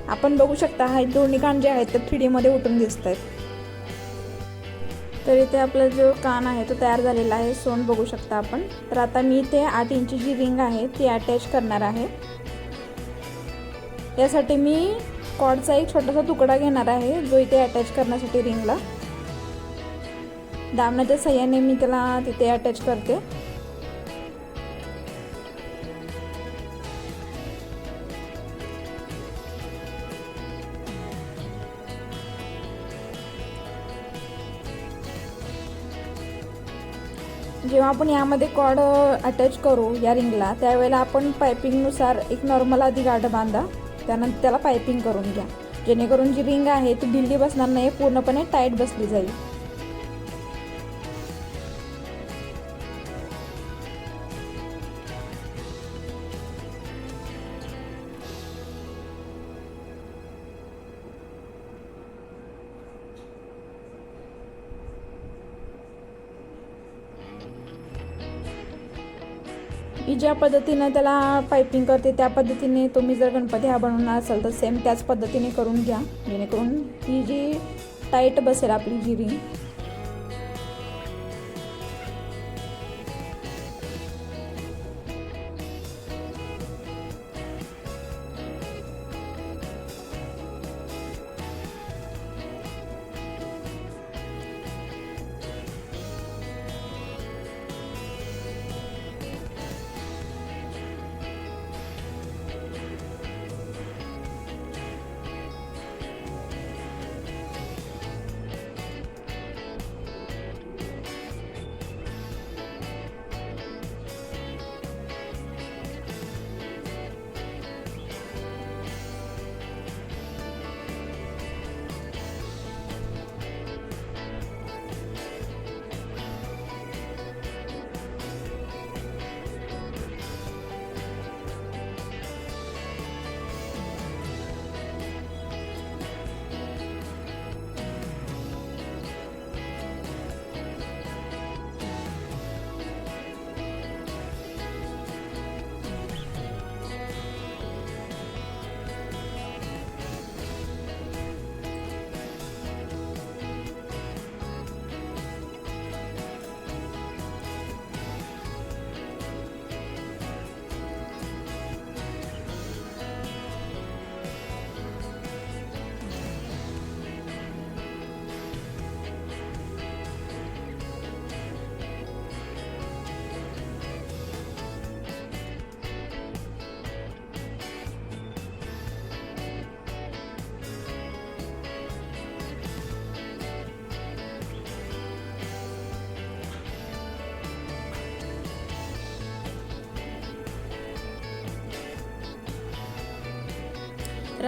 आपण बघू शकता हा दोन्ही कान जे आहेत ते 3D मध्ये उठून दिसत आहेत. तर इथे आपला जो कान आहे तो तयार झालेला आहे, सोंड बघू शकता आपण. तर आता मी इथे 8 इंचची रिंग आहे ती अटॅच करणार आहे. यासाठी मी कॉर्डचा एक छोटासा तुकडा घेणार आहे जो इथे अटॅच करण्यासाठी रिंगला दाबण्याच्या साहाय्याने मी त्याला तिथे अटॅच करते. जेव्हा आपण यामध्ये कॉर्ड अटॅच करू या रिंगला त्यावेळेला आपण पायपिंगनुसार एक नॉर्मल आधी गाठ बांधा, त्यानंतर त्याला पायपिंग करून घ्या, जेणेकरून जी रिंग आहे ती ढिली बसणार नाही, पूर्णपणे टाईट बसली जाईल. मी ज्या पद्धतीने त्याला पायपिंग करते त्या पद्धतीने तुम्ही जर गणपती हा बनवणार असाल तर सेम त्याच पद्धतीने करून घ्या, जेणेकरून ही जी टाईट बसेल आपली जी रिंग.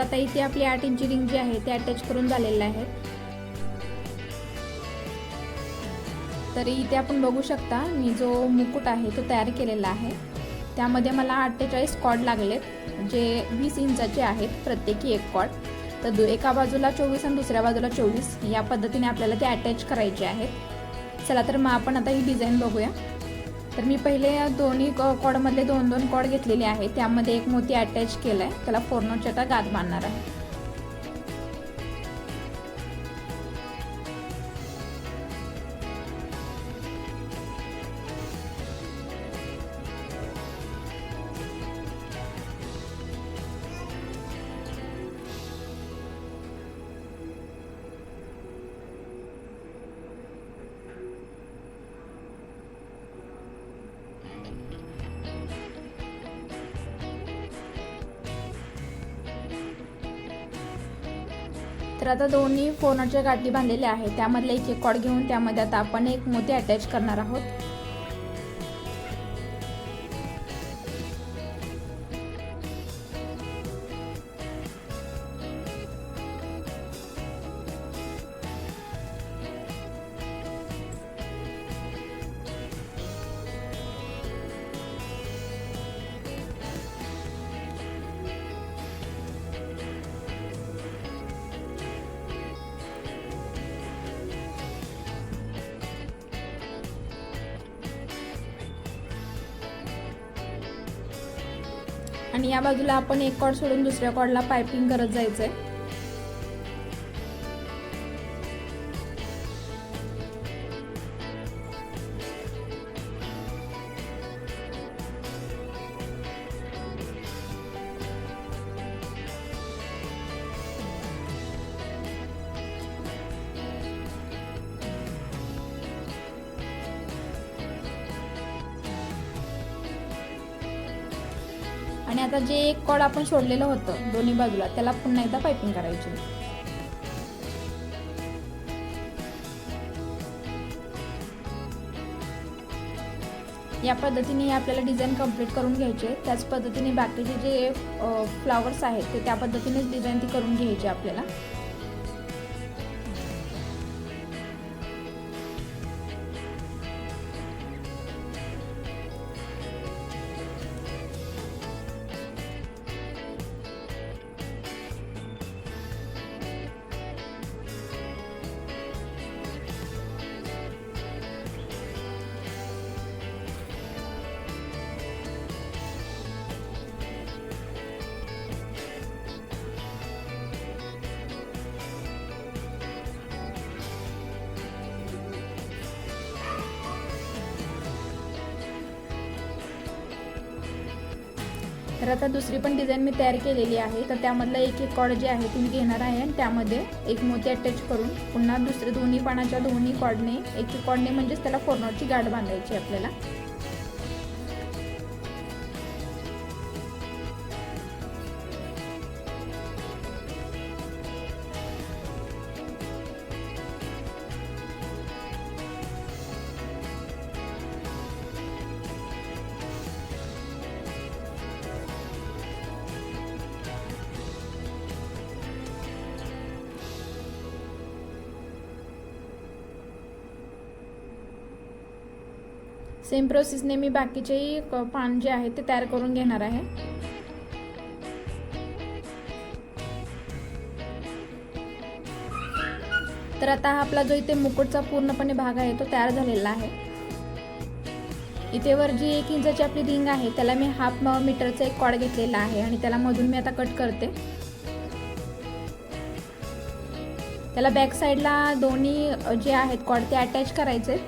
आता इथे आपली 8 इंची रिंग जी आहे ते अटॅच करून झालेलं आहे. तरी इथे आपण बघू शकता मी जो मुकुट आहे तो तयार केलेला आहे. त्यामध्ये मला 48 कॉर्ड लागलेत, जे 20 इंचाचे आहेत, प्रत्येकी एक कॉर्ड. तर एका बाजूला 24 आणि दुसऱ्या बाजूला 24 या पद्धतीने आपल्याला ते अटॅच करायचे आहेत. चला तर मग आपण आता ही डिझाईन बघूया. तर मी पहिले दोन्ही कॉर्डमधले 2-2 कॉर्ड घेतलेले आहे, त्यामध्ये एक मोती अटॅच केला आहे, त्याला 4 नॉटची आता गाठ बांधणार आहे. तर आता दोन्ही 4 नॉटच्या गाठी बांधलेल्या आहेत, त्यामधले एक कॉर्ड घेऊन त्यामध्ये आता आपण एक मोती अटॅच करणार आहोत. आणि या बाजूला आपण एक कॉर्ड सोडून दुसऱ्या कॉर्डला पाइपिंग करत जायचंय. आणि आता जे एक कॉर्ड आपण सोडलेलं होतं दोन्ही बाजूला, त्याला पुन्हा एकदा पाइपिंग करायची. या पद्धतीने आपल्याला डिझाईन कंप्लीट करून घ्यायचे. त्याच पद्धतीने बाकीचे जे फ्लावर्स आहेत ते त्या पद्धतीनेच डिझाईन ती करून घ्यायची आपल्याला. तर आता दुसरी पण डिझाईन मी तयार केलेली आहे. तर त्यामधला एक कॉर्ड जे आहे ते मी घेणार आहे आणि त्यामध्ये एक मोती अटॅच करून पुन्हा दुसरे दोन्ही पानाच्या दोन्ही कॉर्डने एक कॉर्डने म्हणजेच त्याला 4 नॉटची गाठ बांधायची आपल्याला. सेम प्रोसेसने मी बाकीचेही पान जे आहे ते तयार करून घेणार आहे. तर आता हा आपला जो इथे मुकुटचा पूर्णपणे भाग आहे तो तयार झालेला आहे. इथे वर जी 1 इंचाची आपली रिंग आहे त्याला मी 1/2 मीटरचा एक कॉर्ड घेतलेला आहे आणि त्याला मधून मी आता कट करते. त्याला बॅक साईडला दोन्ही जे आहेत कॉर्ड ते अटॅच करायचे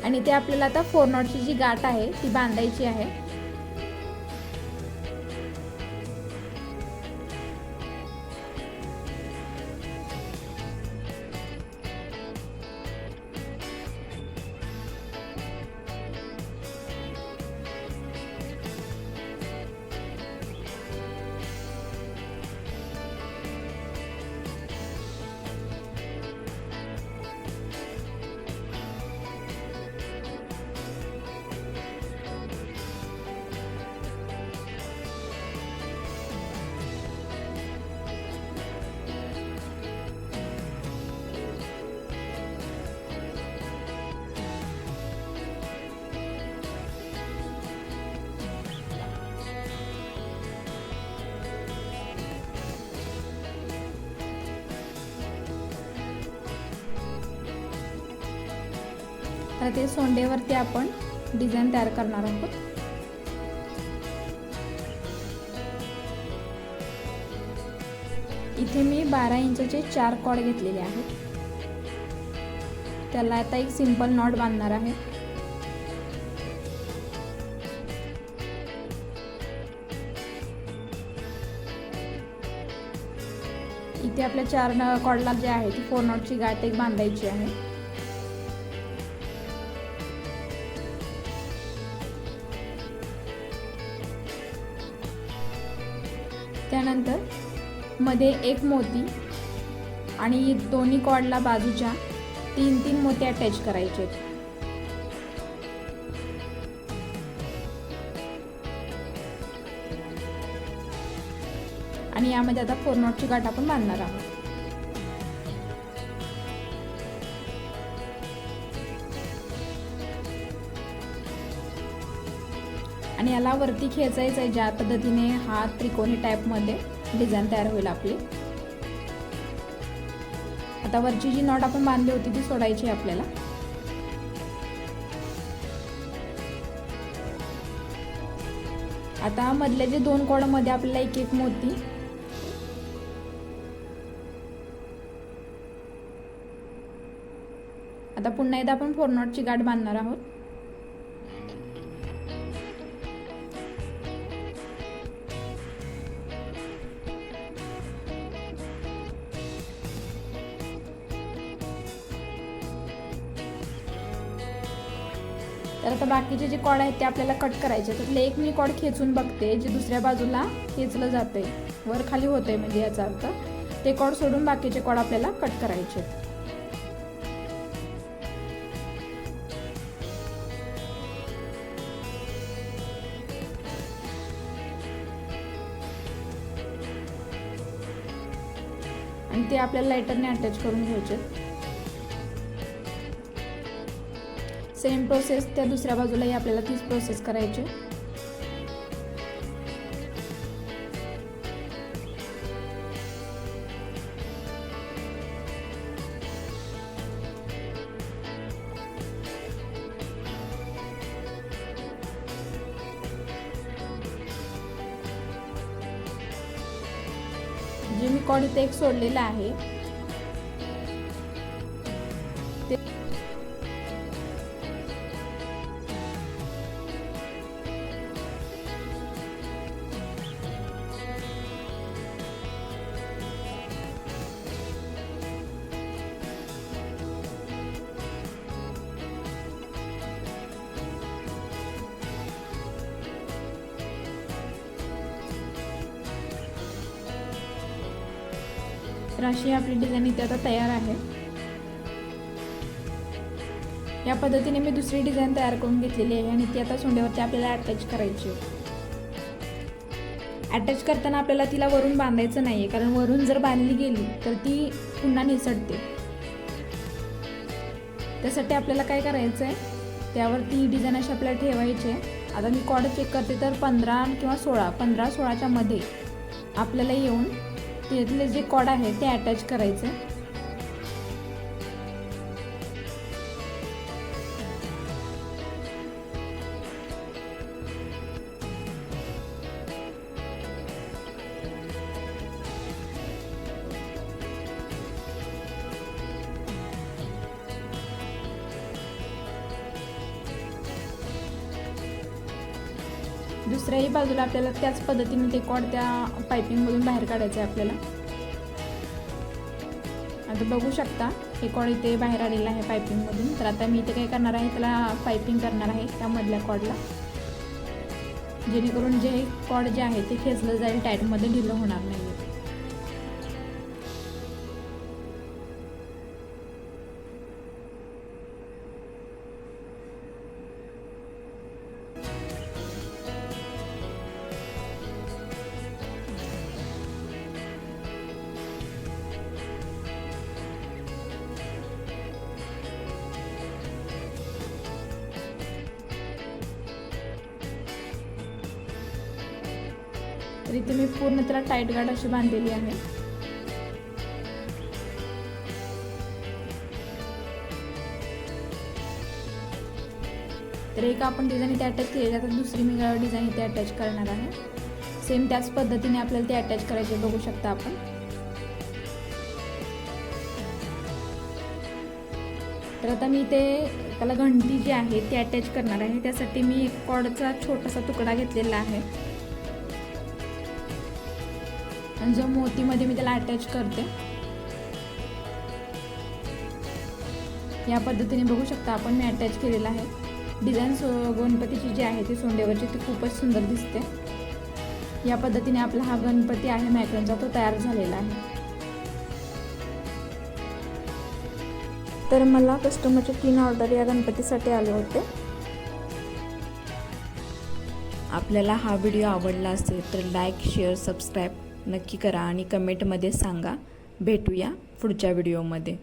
आणि ते आपल्याला आता 4 नॉटची जी गाठ आहे ती बांधायची आहे. तर ते सोंडेवरती आपण डिझाईन तयार करणार आहोत. इथे मी 12 इंचचे 4 कॉर्ड घेतलेले आहेत. त्याला आता एक सिंपल नॉट बांधणार आहे. इथे आपल्या 4 कॉर्डला जे आहे ती 4 नॉटची गाठ एक बांधायची आहे. त्यानंतर मध्ये एक मोती आणि दोन्ही कॉर्डला बाजूच्या 3-3 मोती अटॅच करायचे आहेत. आणि यामध्ये आता 4 नॉटची गाठ आपण बांधणार आहोत. आणि याला वरती खेचायचं आहे. ज्या पद्धतीने हा त्रिकोणी टाईपमध्ये डिझाईन तयार होईल आपली. आता वरची जी नॉट आपण बांधली होती ती सोडायची आहे आपल्याला. आता मधल्या जे 2 कॉर्ड मध्ये आपल्याला एक एक मोती आता पुन्हा एकदा आपण 4 नॉटची गाठ बांधणार आहोत. तर आता बाकीचे जे कॉर्ड आहेत ते आपल्याला कट करायचे. त्यातले एक मी कॉर्ड खेचून बघते जे दुसऱ्या बाजूला खेचलं जाते, वर खाली होते, म्हणजे याचा अर्थ ते कॉर्ड सोडून बाकीचे कॉर्ड आपल्याला कट करायचे. आणि ते आपल्याला लायटरने अटॅच करून घ्यायचे. सेम प्रोसेस त्या दुसऱ्या बाजूलाही आपल्याला तीच प्रोसेस करायची. जे मी कॉर्ड इथे एक सोडलेला आहे तर अशी आपली डिझाईन इथे आता तयार आहे. या पद्धतीने मी दुसरी डिझाईन तयार करून घेतलेली आहे आणि ती आता सोंडेवरती आपल्याला अटॅच करायची आहे. अटॅच करताना आपल्याला तिला वरून बांधायचं नाही आहे, कारण वरून जर बांधली गेली तर ती पुन्हा निसटते. त्यासाठी आपल्याला काय करायचं आहे, त्यावरती डिझाईन अशी आपल्याला ठेवायची आहे. आता मी कॉर्ड चेक करते तर 15 किंवा 16, 15-16च्या मध्ये आपल्याला येऊन त्यातले जे कॉर्ड आहे ते अटॅच करायचे. दुसऱ्याही बाजूला आपल्याला त्याच पद्धतीने ते कॉर्ड त्या पाइपिंगमधून बाहेर काढायचं आहे आपल्याला. आता बघू शकता हे कॉर्ड इथे बाहेर आलेलं आहे पाइपिंगमधून. तर आता मी इथे काय करणार आहे, त्याला पाइपिंग करणार आहे त्या मधल्या कॉर्डला, जेणेकरून जे कॉर्ड जे आहे ते खेचलं जाईल, टाईटमध्ये ढिलं होणार नाही. तर इथे मी पूर्ण त्याला टाईट गाठ अशी बांधलेली आहे. तर एक आपण डिझाईन इथे अटॅच केली, आता दुसरी मी डिझाईन इथे अटॅच करणार आहे. सेम त्याच पद्धतीने आपल्याला ते अटॅच करायचे, बघू शकता आपण. तर आता मी इथे त्याला घंटी जी आहे ती अटॅच करणार आहे. त्यासाठी मी एक कॉर्डचा छोटासा तुकडा घेतलेला आहे आणि जो मोतीमध्ये मी त्याला अटॅच करते. या पद्धतीने बघू शकता आपण मी अटॅच केलेला आहे. डिझाईन गणपतीची जी आहे ती सोंडेवरची ती खूपच सुंदर दिसते. या पद्धतीने आपला हा गणपती आहे मॅक्रमचा, तो तयार झालेला आहे. तर मला कस्टमरचे 3 ऑर्डर या गणपतीसाठी आले होते. आपल्याला हा व्हिडिओ आवडला असेल तर लाईक, शेअर, सबस्क्राईब नक्की करा आणि कमेंटमध्ये सांगा. भेटूया पुढच्या व्हिडिओमध्ये.